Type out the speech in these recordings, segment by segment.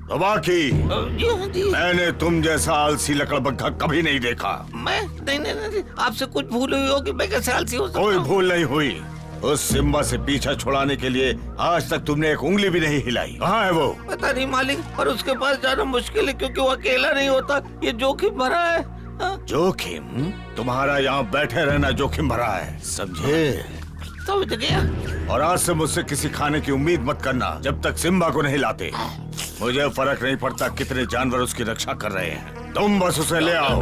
तबाकी, मैंने तुम जैसा आलसी लकड़बग्घा कभी नहीं देखा। मैं नहीं, आपसे कुछ भूल हुई होगी। मैं कैसे आलसी हो सकता हूँ? कोई भूल नहीं हुई। उस सिम्बा से पीछा छुड़ाने के लिए आज तक तुमने एक उंगली भी नहीं हिलाई। कहाँ है वो? पता नहीं मालिक, पर उसके पास जाना मुश्किल है क्योंकि वो अकेला नहीं होता। ये जोखिम भरा है। जोखिम? तुम्हारा यहाँ बैठे रहना जोखिम भरा है, समझे? समझ गया। और आज से मुझसे किसी खाने की उम्मीद मत करना जब तक सिम्बा को नहीं लाते। मुझे फर्क नहीं पड़ता कितने जानवर उसकी रक्षा कर रहे हैं, तुम बस उसे ले आओ।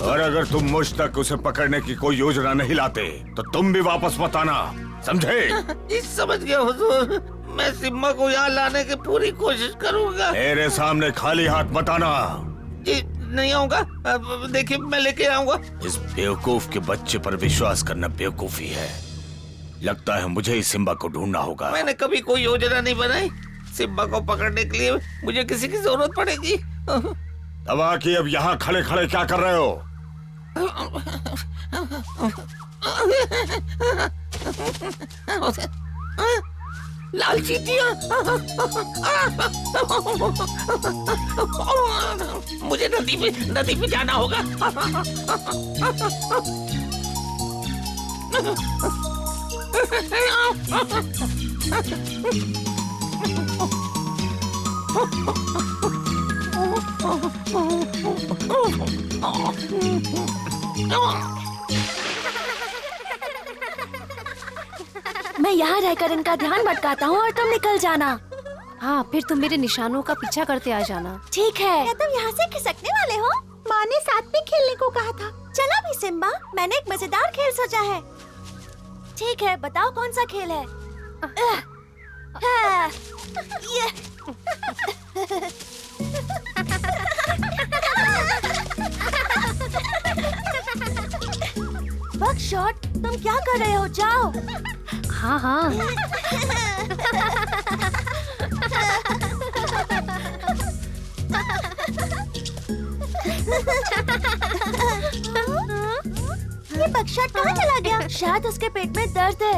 और अगर तुम मुझ तक उसे पकड़ने की कोई योजना नहीं लाते तो तुम भी वापस मत आना, समझे? समझ गया हुजूर। मैं सिम्बा को यहाँ लाने की पूरी कोशिश करूँगा। मेरे सामने खाली हाथ मत आना। जी नहीं आऊँगा। देखिए मैं लेके आऊँगा। इस बेवकूफ के बच्चे पर विश्वास करना बेवकूफी है। लगता है मुझे ही सिम्बा को ढूंढना होगा। मैंने कभी कोई योजना नहीं बनाई। सिम्बा को पकड़ने के लिए मुझे किसी की जरूरत पड़ेगी। तबाकी, अब यहाँ खड़े खड़े क्या कर रहे हो? लाल चींटियां। मुझे नदी पे जाना होगा। मैं यहाँ रहकर इनका ध्यान भटकाता हूँ और तुम निकल जाना। हाँ, फिर तुम मेरे निशानों का पीछा करते आ जाना। ठीक है। क्या तुम यहाँ से खिसकने वाले हो? माँ ने साथ में खेलने को कहा था। चलो भी सिम्बा, मैंने एक मजेदार खेल सोचा है। ठीक है, बताओ कौन सा खेल है? बकशॉट, तुम क्या कर रहे हो? जाओ। हाँ हाँ। ये बकशॉट कहाँ चला गया? शायद उसके पेट में दर्द है।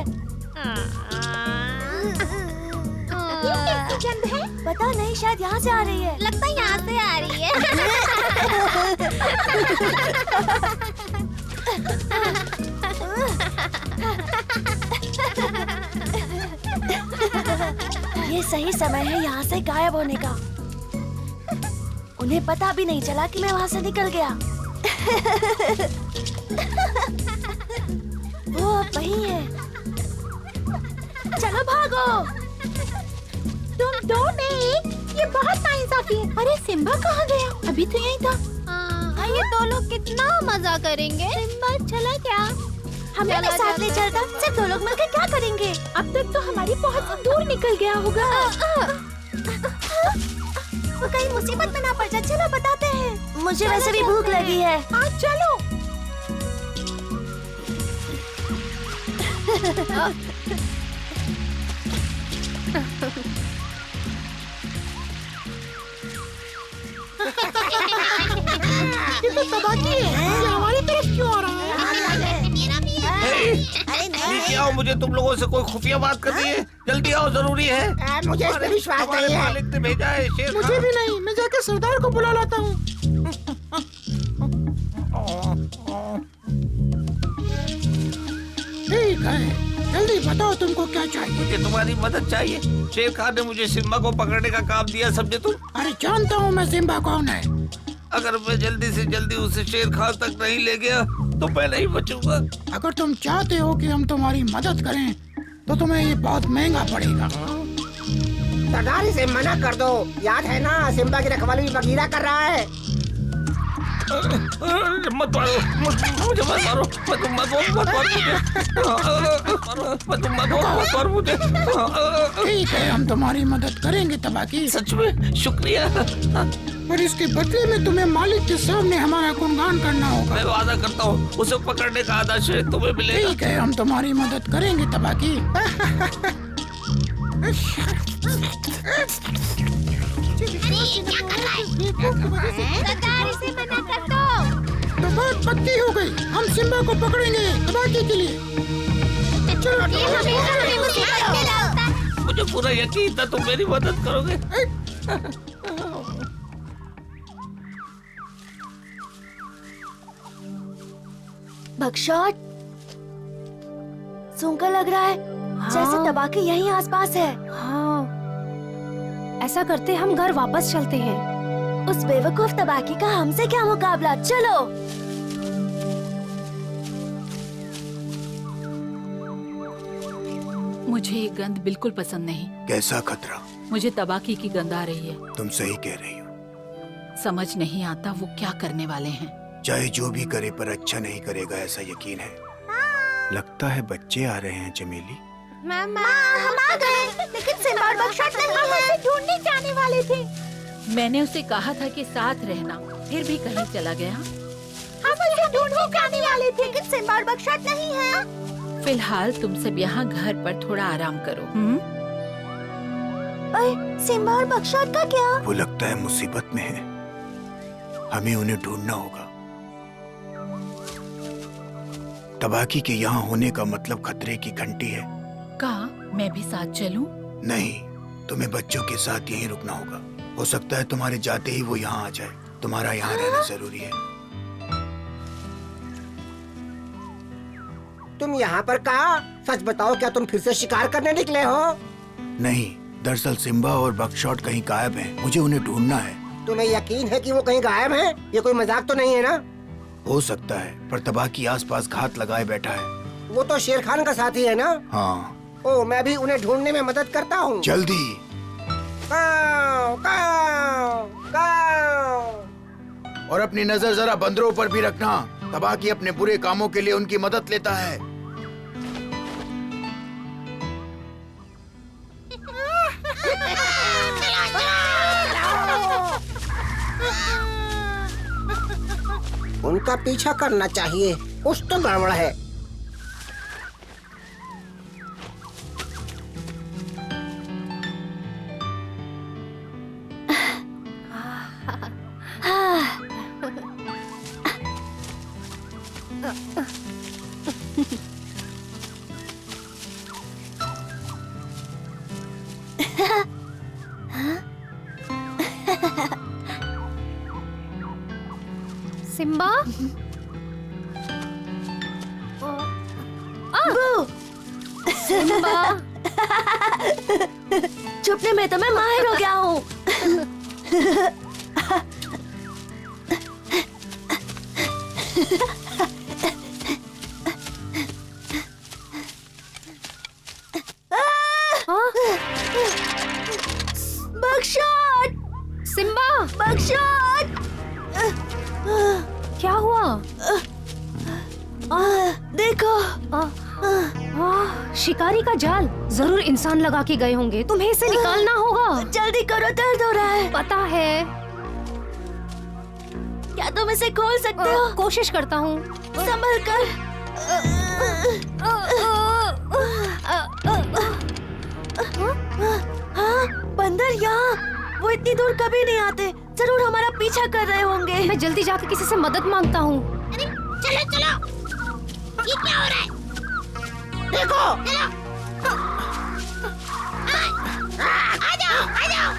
ये कैसी गंध है? पता नहीं, शायद यहाँ से आ रही है। लगता है यहाँ से आ रही है। ये सही समय है यहाँ से गायब होने का। उन्हें पता भी नहीं चला कि मैं वहाँ से निकल गया। वो अब वहीं है। चलो भागो। तुम दो में एक, ये बहुत नाइंसाफी है। अरे सिम्बा कहाँ गया? अभी तो यही था। ये दो लोग कितना मजा करेंगे। सिम्बा चला क्या? हमें भी साथ ले चलता। सिर्फ दो लोग मिलकर क्या करेंगे? अब तक तो हमारी बहुत दूर निकल गया होगा। वो कहीं मुसीबत में ना पड़ जाए। चलो बताते हैं। मुझे वैसे भी भूख लगी है। हाँ चलो। ये तो तबाकी है। ये हमारी तरफ क्यों आ रहा है? नीचे आओ, मुझे तुम लोगों से कोई खुफिया बात करनी है। जल्दी आओ, जरूरी है। मुझे इस पे विश्वास हमारे नहीं है। मालिक ने भेजा है। शेर मुझे भी नहीं। मैं जाकर सरदार को बुला लाता हूँ। ठीक है, जल्दी बताओ तुमको क्या चाहिए। मुझे तुम्हारी मदद चाहिए। शेर खान ने मुझे सिम्बा को पकड़ने का काम दिया, समझे तुम? अरे जानता हूँ मैं सिम्बा कौन है। अगर मैं जल्दी से जल्दी उसे शेर खान तक नहीं ले गया तो मैं नहीं बचूंगा। अगर तुम चाहते हो कि हम तुम्हारी मदद करें तो तुम्हें ये बहुत महंगा पड़ेगा। सरदार, इसे मना कर दो। याद है ना, सिम्बा की रखवाली बगीरा कर रहा है। मत मारो, मुझे मत मारो। मत मारो मुझे। ठीक है, हम तुम्हारी मदद करेंगे तबाकी। सच में शुक्रिया। पर इसके बदले में तुम्हें मालिक के सामने हमारा गुणगान करना होगा। मैं वादा करता हूँ, उसे पकड़ने का आधा श्रेय तुम्हें मिलेगा। ठीक है, हम तुम्हारी मदद करेंगे तबाकी। सरदार, इसे मना कर दो। तो बात पक्की हो गई। हम सिम्बा को पकड़ेंगे तबाकी के लिए। चलो ये हमेशा हमें मुसीबत में डालता है। मुझे पूरा यकीन था तुम मेरी मदद करोगे। बकशॉट, सूंघकर लग रहा है जैसे तबाकी यहीं आसपास है। हाँ, ऐसा करते हम घर वापस चलते हैं। उस बेवकूफ तबाकी का हमसे क्या मुकाबला, चलो। मुझे ये गंध बिल्कुल पसंद नहीं। कैसा खतरा? मुझे तबाकी की गंध आ रही है। तुम सही कह रही हो। समझ नहीं आता वो क्या करने वाले हैं। चाहे जो भी करे पर अच्छा नहीं करेगा, ऐसा यकीन है। लगता है बच्चे आ रहे हैं चमेली। मामा हम आ गए, लेकिन सिम्बा और बकशॉट नहीं है। ढूंढने जाने वाले थे। मैंने उसे कहा था कि साथ रहना, फिर भी कहीं चला गया। हम उसे ढूंढने जाने वाले थे, लेकिन सिम्बा और बकशॉट नहीं है। फिलहाल तुम सब यहाँ घर पर थोड़ा आराम करो। सिम्बा और बकशॉट का क्या? वो लगता है मुसीबत में है। हमें उन्हें ढूंढना होगा। तबाकी के यहाँ होने का मतलब खतरे की घंटी है। कहा मैं भी साथ चलूं? नहीं, तुम्हें बच्चों के साथ यहीं रुकना होगा। हो सकता है तुम्हारे जाते ही वो यहाँ आ जाए। तुम्हारा यहाँ रहना जरूरी है। तुम यहाँ पर कहा? सच बताओ, क्या तुम फिर से शिकार करने निकले हो? नहीं, दरअसल सिम्बा और बकशॉट कहीं गायब हैं। मुझे उन्हें ढूंढना है। तुम्हें यकीन है कि वो कहीं गायब हैं? ये कोई मजाक तो नहीं है ना? हो सकता है, पर तबाकी आसपास घात लगाए बैठा है। वो तो शेर खान का साथी है ना? हाँ। ओ, मैं भी उन्हें ढूंढने में मदद करता हूँ। जल्दी। काव, काव, काव। और अपनी नजर जरा बंदरों पर भी रखना। तबाकी अपने बुरे कामों के लिए उनकी मदद लेता है। उनका पीछा करना चाहिए, कुछ तो गड़बड़ है। सिम्बा, सिम्बा, छुपने में तो मैं माहिर हो गया हूँ। Buckshot, Simba, buckshot. क्या हुआ? देखो, शिकारी का जाल जरूर इंसान लगा के गए होंगे। तुम्हें इसे निकालना होगा। जल्दी करो, दर्द हो रहा है। पता है। क्या तुम इसे खोल सकते हो? कोशिश करता हूँ। संभल कर। हाँ, बंदर यहाँ। वो इतनी दूर कभी नहीं आते। जरूर हमारा पीछा कर रहे होंगे। मैं जल्दी जाकर किसी से मदद मांगता हूँ। अरे चलो चलो, ये क्या हो रहा है? देखो, चलो, आ जाओ, आ जाओ।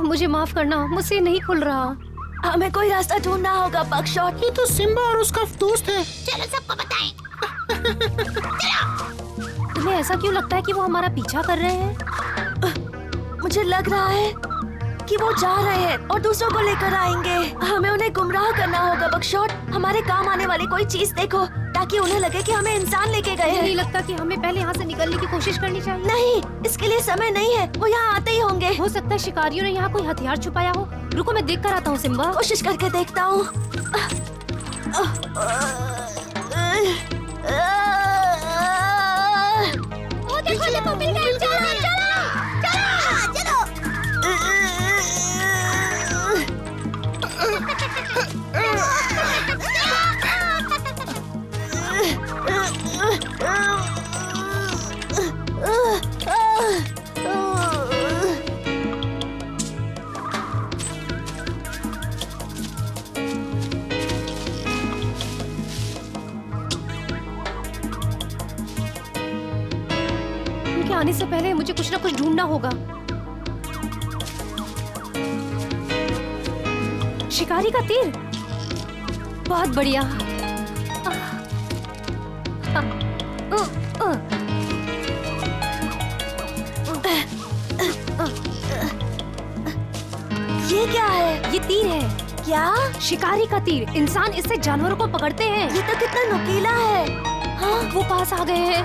मुझे माफ करना, मुझसे नहीं खुल रहा। हमें कोई रास्ता ढूंढना होगा बकशॉट। ये तो सिम्बा और उसका दोस्त है। चलो सबको बताएं। तुम्हें ऐसा क्यों लगता है कि वो हमारा पीछा कर रहे हैं? मुझे लग रहा है कि वो जा रहे हैं और दूसरों को लेकर आएंगे। हमें उन्हें गुमराह करना होगा बकशॉट। हमारे काम आने वाली कोई चीज देखो, ताकि उन्हें लगे कि हमें इंसान लेके गए मुझे हैं। नहीं लगता कि हमें पहले यहाँ से निकलने की कोशिश करनी चाहिए। नहीं, इसके लिए समय नहीं है। वो यहाँ आते ही होंगे। हो सकता है शिकारियों ने यहाँ कोई हथियार छुपाया हो। रुको, मैं देख कर आता हूँ। सिम्बा, कोशिश करके देखता हूँ। वो देखो, देखो मिल गए। चलो चलो चलो। उनके आने से पहले मुझे कुछ ना कुछ ढूंढना होगा। शिकारी का तीर। बहुत बढ़िया। ये क्या है? ये तीर है, क्या? शिकारी का तीर। इंसान इससे जानवरों को पकड़ते हैं। ये तो कितना नुकीला है। हाँ, वो पास आ गए हैं।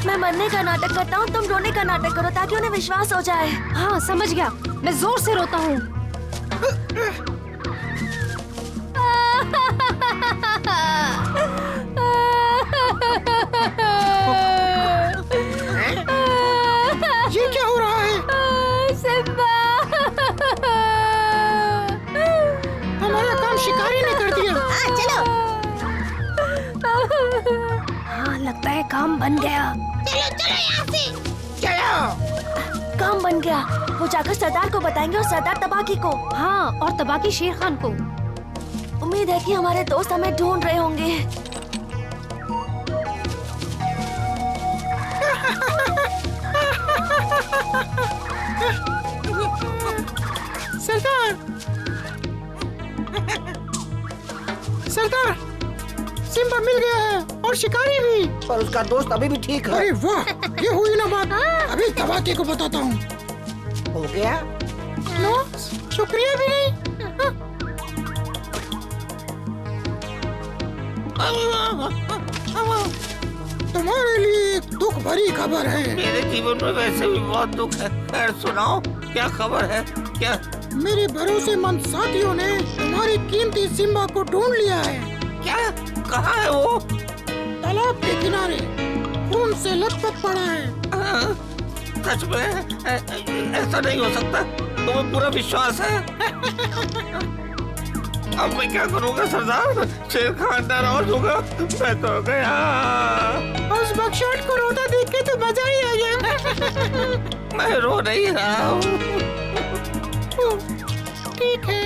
मैं मरने का नाटक करता हूँ, तुम रोने का नाटक करो ताकि उन्हें विश्वास हो जाए। हाँ समझ गया, मैं जोर से रोता हूँ। ये क्या हो रहा है? सिम्बा, हमारा काम शिकारी ने कर दिया। चलो हाँ लगता है काम बन गया। चलो चलो यहाँ से। चलो। काम बन गया। वो जाकर सरदार को बताएंगे और सरदार तबाकी को। हाँ, और तबाकी शेर खान को। उम्मीद है कि हमारे दोस्त हमें ढूंढ रहे होंगे। सरदार, सरदार, सिम्बा मिल गया है और शिकारी भी। पर उसका दोस्त अभी भी ठीक है। अरे वाह, ये हुई ना बात। अभी तबाकी को बताता हूँ। हो गया? नो, शुक्रिया भी नहीं। तुम्हारे लिए एक दुख भरी खबर है। मेरे जीवन में वैसे भी बहुत दुख है। खैर सुनाओ, क्या खबर है? क्या? मेरे भरोसेमंद साथियों ने तुम्हारी कीमती सिम्बा को ढूंढ लिया है। क्या? कहाँ है वो? तालाब के किनारे खून से लथपथ पड़ा है। सच में? ऐसा नहीं हो सकता। तुम्हें पूरा विश्वास है? अब मैं क्या करूँगा सरदार? शेर खान नाराज होगा। मैं तो गया। उस बकशॉट को रोता देख के तो मजा ही आ गया। मैं रो नहीं रहा हूँ। ठीक है,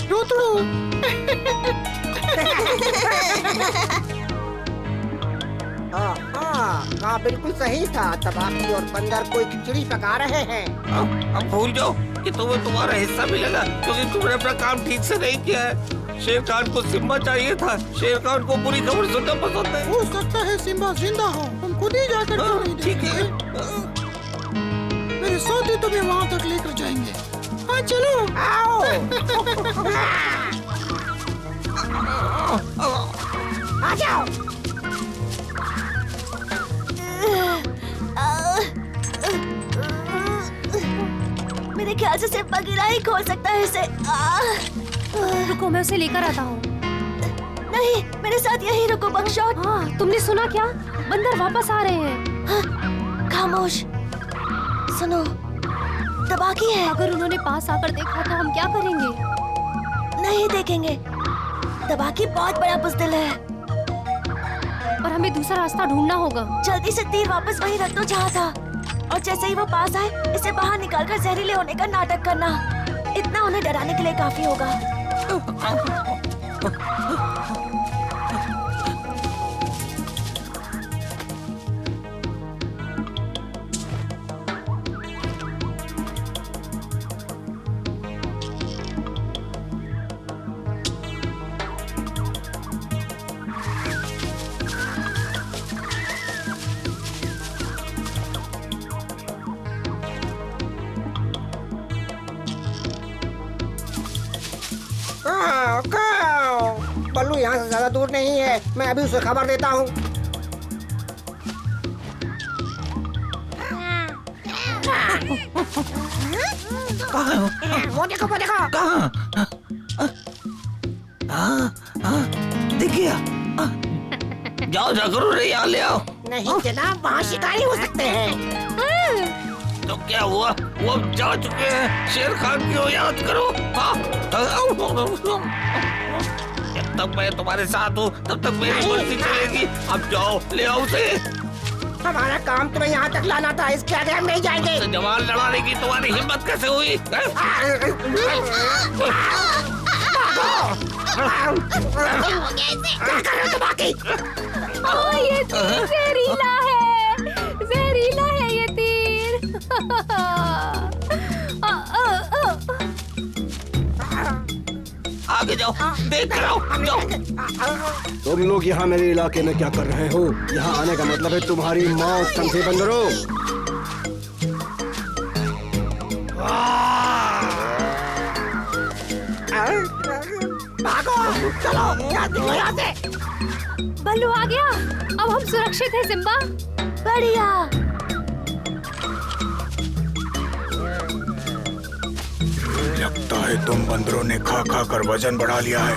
रो तो रो। हाँ, बिल्कुल सही था। तबाकी और बंदर कोई खिचड़ी पका रहे हैं। अब भूल जाओ कि तुम्हें तुम्हारा हिस्सा मिलेगा, क्योंकि तुमने अपना काम ठीक से नहीं किया है। शेर खान को सिम्बा चाहिए था। शेर खान को बुरी खबर सुनना पसंद है। हो सकता है सिम्बा जिंदा हो, तुम खुद ही जाकर क्यों नहीं ठीक है। मेरे साथी तुम्हें वहाँ तक लेकर जाएंगे। हाँ चलो, आओ। आ जाओ। मेरे ख्याल से सिर्फ बगीरा ही खोल सकता है इसे। रुको, मैं उसे लेकर आता हूँ। नहीं, मेरे साथ यही रुको बकशॉट। हाँ, तुमने सुना क्या? बंदर वापस आ रहे हैं। हाँ, खामोश। सुनो, तबाकी है। अगर उन्होंने पास आकर देखा तो हम क्या करेंगे? नहीं देखेंगे। तबाकी बहुत बड़ा बुज़दिल है। पर हमें दूसरा रास्ता ढूंढना होगा। जल्दी से तीर वापस वहीं रख दो जहाँ था, और जैसे ही वो पास आए इसे बाहर निकालकर जहरीले होने का नाटक करना। इतना उन्हें डराने के लिए काफी होगा। बल्लू यहाँ से ज्यादा दूर नहीं है। मैं अभी उसे खबर देता हूँ। वो देखो, वो देखो। कहाँ? दिख गया। जाओ जाकर उन्हें यहाँ ले आओ। नहीं जनाब, वहाँ शिकारी हो सकते हैं। तो क्या हुआ? वो अब जा चुके हैं। शेर खान को याद करो। जब तक मैं तुम्हारे साथ हूँ तब तक मेरी मर्जी चलेगी। अब जाओ, ले आओ उसे। हमारा काम तुम्हें यहाँ तक लाना था, इसके आगे हम नहीं जाएंगे। उससे जवान लड़ाने की तुम्हारी हिम्मत कैसे हुई? ये तीर जहरीला है, जहरीला है ये तीर। जाओ, देख कर आओ, जाओ। तुम लोग यहाँ मेरे इलाके में क्या कर रहे हो? यहाँ आने का मतलब है तुम्हारी मौत, समझे बंदरों? भागो, चलो, यहाँ से। बल्लू आ गया। अब हम सुरक्षित हैं सिम्बा। बढ़िया। लगता है तुम बंदरों ने खा खा कर वजन बढ़ा लिया है।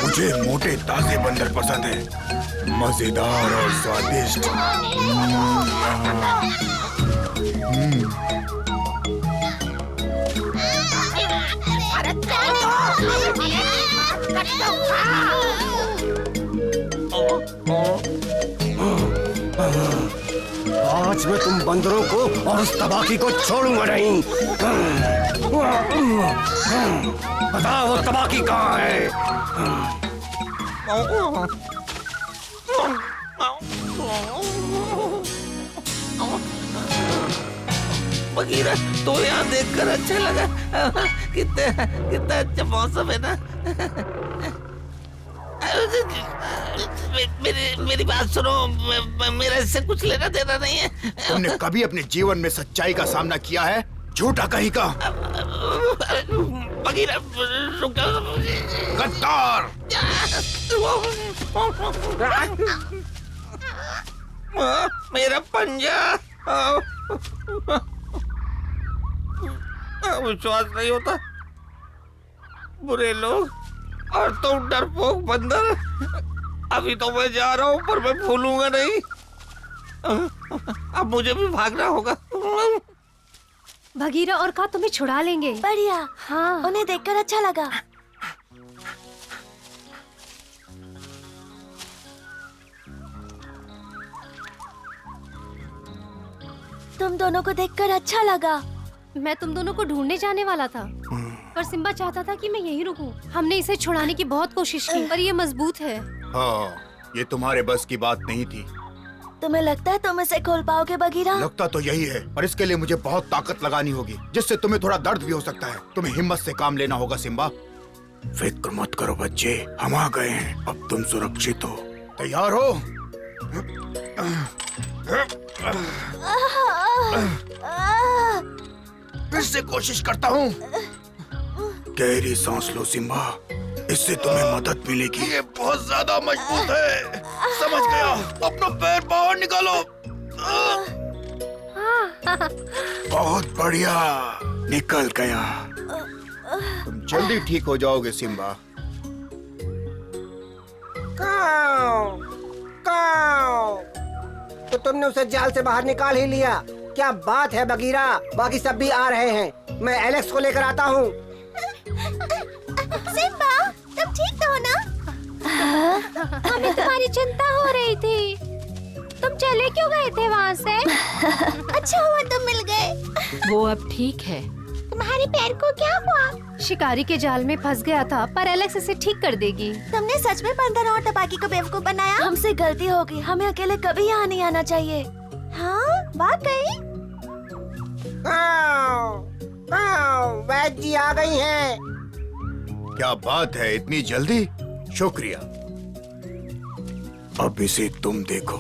मुझे मोटे ताजे बंदर पसंद है, मजेदार और स्वादिष्ट। आज मैं तुम बंदरों को और उस तबाकी को छोड़ूंगा नहीं। बताओ वो तबाकी कहाँ है? बगीरा, तो यहाँ देखकर अच्छा लगा। कितना अच्छा मौसम है ना। मेरी बात सुनो, मेरा इससे कुछ लेना देना नहीं है। तुमने कभी अपने जीवन में सच्चाई का सामना किया है? झूठा कहीं का। बगीरा, रुक जाओ। गद्दार! मेरा पंजा। विश्वास नहीं होता। बुरे लोग और तुम डरपोक बंदर। अभी तो मैं जा रहा हूँ, पर मैं भूलूंगा नहीं। अब मुझे भी भागना होगा। भगीरा और का तुम्हें छुड़ा लेंगे। बढ़िया। हाँ, उन्हें देखकर अच्छा लगा। तुम दोनों को देखकर अच्छा लगा। मैं तुम दोनों को ढूंढने जाने वाला था, पर सिम्बा चाहता था कि मैं यहीं रुकूं। हमने इसे छुड़ाने की बहुत कोशिश की, पर ये मजबूत है। हाँ, ये तुम्हारे बस की बात नहीं थी। तुम्हें लगता है तुम इसे खोल पाओगे बगीरा? लगता तो यही है, पर इसके लिए मुझे बहुत ताकत लगानी होगी, जिससे तुम्हें थोड़ा दर्द भी हो सकता है। तुम्हें हिम्मत से काम लेना होगा सिम्बा। फिक्र मत करो बच्चे, हम आ गए हैं। अब तुम सुरक्षित हो। तैयार हो? फिर से कोशिश करता हूँ। गहरी सांस लो सिम्बा, इससे तुम्हें मदद मिलेगी। ये बहुत ज्यादा मजबूत है। समझ गया। अपना पैर बाहर निकालो। बहुत बढ़िया, निकल गया। तुम जल्दी ठीक हो जाओगे सिम्बा। काऊ, काऊ। तो तुमने उसे जाल से बाहर निकाल ही लिया। क्या बात है बगीरा, बाकी सब भी आ रहे हैं। मैं एलेक्स को लेकर आता हूँ। सिम्बा, तुम ठीक तो हो ना? हमें तुम्हारी चिंता हो रही थी। तुम चले क्यों गए थे वहाँ से? अच्छा हुआ तुम मिल गए। वो अब ठीक है। तुम्हारे पैर को क्या हुआ? शिकारी के जाल में फंस गया था, पर एलेक्स इसे ठीक कर देगी। तुमने सच में बंदर और तबाकी को बेवकूफ बनाया? हमसे गलती होगी, हमें अकेले कभी यहाँ नहीं आना चाहिए। हाँ, वाकई। वैद जी आ गई हैं। क्या बात है, इतनी जल्दी? शुक्रिया। अब इसे तुम देखो।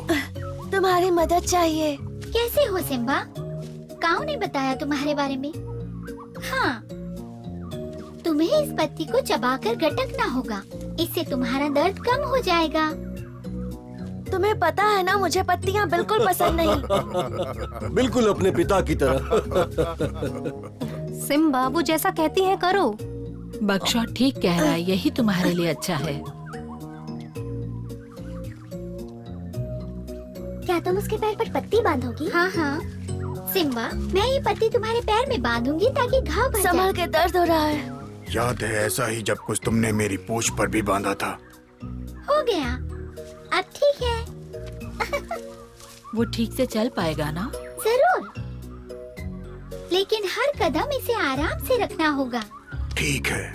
तुम्हारी मदद चाहिए। कैसे हो सिम्बा? काऊ ने बताया तुम्हारे बारे में। हाँ, तुम्हें इस पत्ती को चबाकर गटकना होगा, इससे तुम्हारा दर्द कम हो जाएगा। तुम्हें पता है ना, मुझे पत्तियाँ बिल्कुल पसंद नहीं। बिल्कुल अपने पिता की तरह। सिम्बा, वो जैसा कहती है करो। बक्शा ठीक कह रहा है, यही तुम्हारे लिए अच्छा है। क्या तुम उसके पैर पर पत्ती बांधोगी? हाँ हाँ सिम्बा, मैं ये पत्ती तुम्हारे पैर में बांधूंगी ताकि घाव भर संभल के, दर्द हो रहा है। याद है ऐसा ही जब कुछ तुमने मेरी पूंछ पर भी बांधा था। हो गया, अब ठीक है। वो ठीक से चल पाएगा ना? जरूर, लेकिन हर कदम इसे आराम से रखना होगा। ठीक है,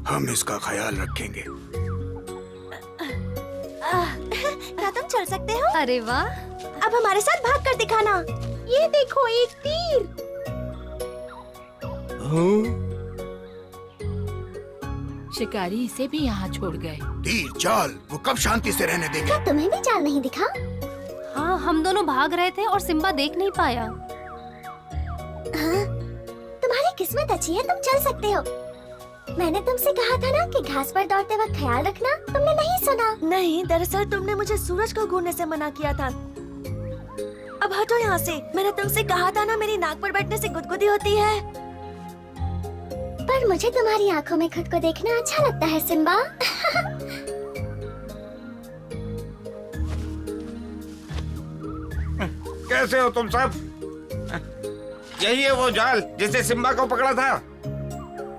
हम इसका ख्याल रखेंगे। क्या तुम चल सकते हो? अरे वाह, अब हमारे साथ भाग कर दिखाना। ये देखो एक तीर। शिकारी इसे भी यहाँ छोड़ गए। तीर चाल वो कब शांति से रहने देंगे? क्या तुम्हें भी चाल नहीं दिखा? हाँ हम दोनों भाग रहे थे और सिम्बा देख नहीं पाया। हाँ, तुम्हारी किस्मत अच्छी है, तुम चल सकते हो। मैंने तुमसे कहा था ना कि घास पर दौड़ते वक्त ख्याल रखना, तुमने नहीं सुना। नहीं, दरअसल तुमने मुझे सूरज को घूरने से मना किया था। अब हटो यहाँ से। मैंने तुमसे कहा था ना, मेरी नाक पर बैठने से गुदगुदी होती है। पर मुझे तुम्हारी आंखों में खुद को देखना अच्छा लगता है सिम्बा। कैसे हो तुम सब? यही है वो जाल जिससे सिम्बा को पकड़ा था,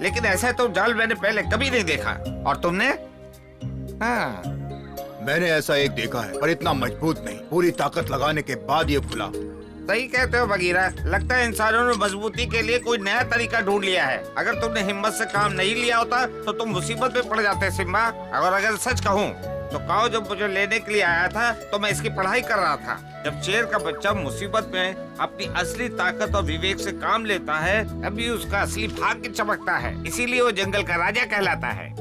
लेकिन ऐसा तो जाल मैंने पहले कभी नहीं देखा। और तुमने? हाँ, मैंने ऐसा एक देखा है, पर इतना मजबूत नहीं। पूरी ताकत लगाने के बाद ये खुला। सही कहते हो बगीरा। लगता है इंसानों ने मजबूती के लिए कोई नया तरीका ढूंढ लिया है। अगर तुमने हिम्मत से काम नहीं लिया होता तो तुम मुसीबत में पड़ जाते सिम्बा। और अगर सच कहूँ तो काओ जब मुझे लेने के लिए आया था तो मैं इसकी पढ़ाई कर रहा था। जब शेर का बच्चा मुसीबत में अपनी असली ताकत और विवेक से काम लेता है, तभी उसका असली भाग्य चमकता है। इसीलिए वो जंगल का राजा कहलाता है।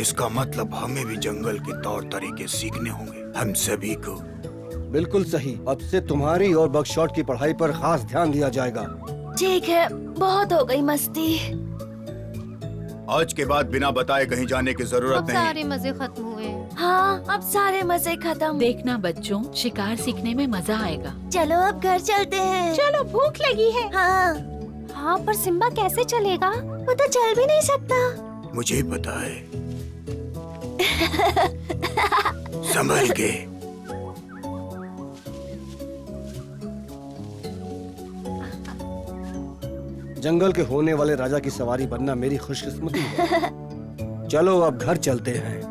इसका मतलब हमें भी जंगल के तौर तरीके सीखने होंगे, हम सभी को। बिल्कुल सही। अब से तुम्हारी और बगशॉट की पढ़ाई पर खास ध्यान दिया जाएगा। ठीक है, बहुत हो गई मस्ती। आज के बाद बिना बताए कहीं जाने की अब जरूरत नहीं। सारे मजे खत्म हुए। हाँ, अब सारे मजे खत्म। देखना बच्चों, शिकार सीखने में मजा आएगा। चलो अब घर चलते हैं। चलो, भूख लगी है। हाँ, हाँ पर सिम्बा कैसे चलेगा? वो तो चल भी नहीं सकता। मुझे पता है। संभल के। जंगल के होने वाले राजा की सवारी बनना मेरी खुशकिस्मती है। चलो अब घर चलते हैं।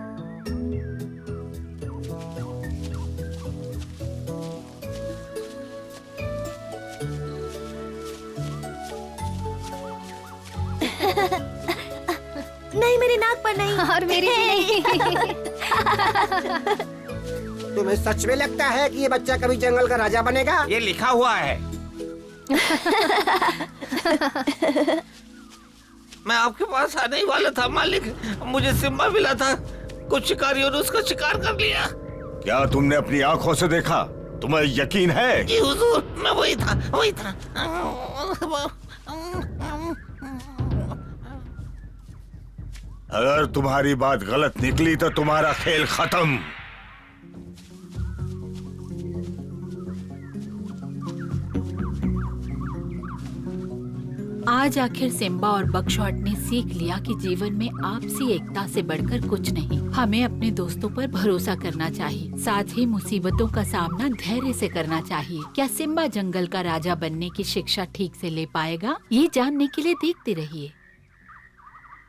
नहीं, मेरी नाक पर नहीं। और मेरी भी नहीं। तुम्हें सच में लगता है कि ये बच्चा कभी जंगल का राजा बनेगा? ये लिखा हुआ है। मैं आपके पास आने ही वाला था मालिक। मुझे सिम्बा मिला था। कुछ शिकारियों ने उसका शिकार कर लिया। क्या तुमने अपनी आंखों से देखा? तुम्हें यकीन है? जी हुजूर, मैं वही था, वही था। अगर तुम्हारी बात गलत निकली तो तुम्हारा खेल खत्म। आज आखिर सिम्बा और बगशॉट ने सीख लिया कि जीवन में आपसी एकता से बढ़कर कुछ नहीं। हमें अपने दोस्तों पर भरोसा करना चाहिए, साथ ही मुसीबतों का सामना धैर्य से करना चाहिए। क्या सिम्बा जंगल का राजा बनने की शिक्षा ठीक से ले पाएगा? ये जानने के लिए देखते रहिए।